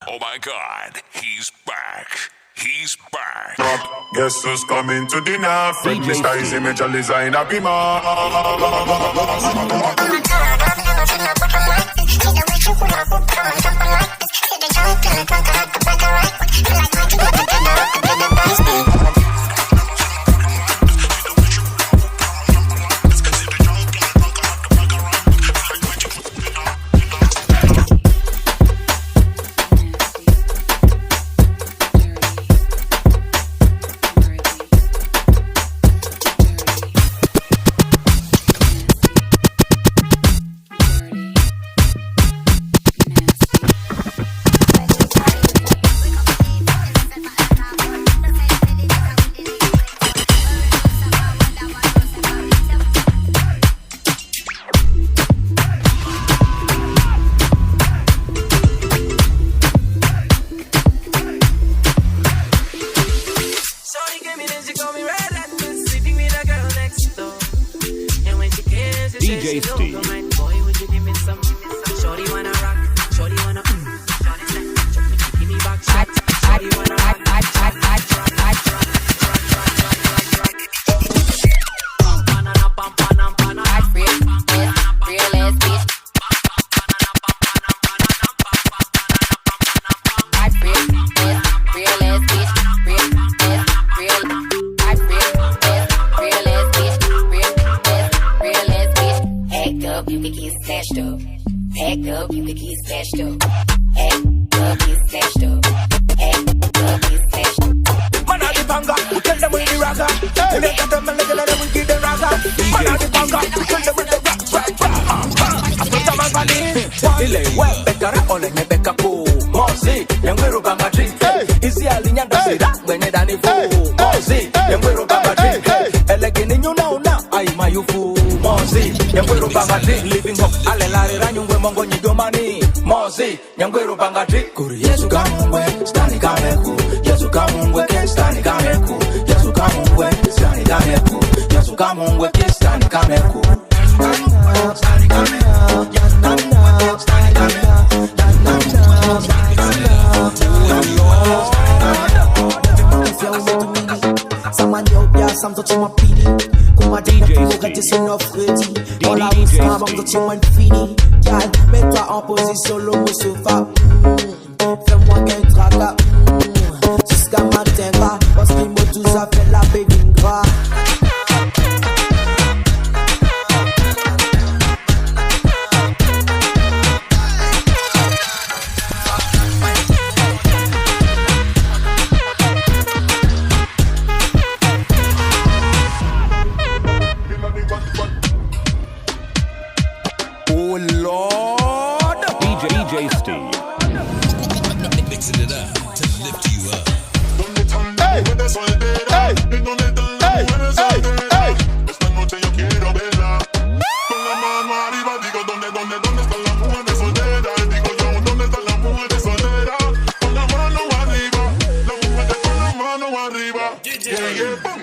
Oh my God, he's back. He's back. Guess who's coming to dinner? Fred Mr. His image and design a bima. DJ Steve. Boy, would you give me some? Shorty wanna rock, shorty wanna. Shorty say, give me back shot. Shorty wanna rock, you can get smashed up. Act up, you can get smashed up. Act up, get smashed up. Act up, get smashed up. Man of the panga, tell them with the ragga. We make them and let them give the ragga. Man of the panga, tell them with the rap. After my body, ile we bekara ole me bekapo. Mozi, yangweru banga drink. Isi alinya dosira, mwenye dani fu. Mozi, yangweru banga drink. Elegini nyuna una, ai mayufu. Mozi, yangweru banga drink. Living up, alelari ranyungwe mongo nyidomani. Mozi, yangweru banga drink. Kuri Yesu kamungwe, stani kameku. Yesu kamungwe, ke stani kameku. Yesu kamungwe, stani kameku. Yesu kamungwe, ke stani kameku. Stani kameku. Sam tot je maar pidi. Kom maar dit op, het is een offredi. All I was calm, I'm tot je maar fini. Gal, mets-toi en position, l'homme au sofa. Fais-moi qu'un tracas. Jusqu'à matin gras, parce qu'il m'a tout ça fait la baby gras. DJ Steve. Mixing it up to lift you up. Hey, hey, hey, hey. Esta noche yo quiero verla. Con la mano arriba digo dónde están las mujeres solteras. Digo yo dónde están las mujeres solteras. Con la mano arriba, las mujeres con la mano arriba. Yeah, yeah, boom.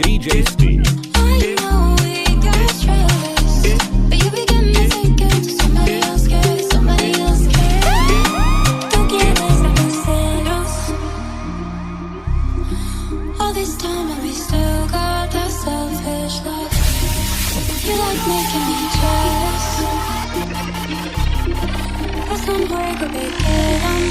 DJ Steve. I know we got stress, but you be getting me thinking somebody else cares, somebody else cares. Don't get us serious. All this time and we still got that selfish love. You like making me jealous. That's unbreakable, I'm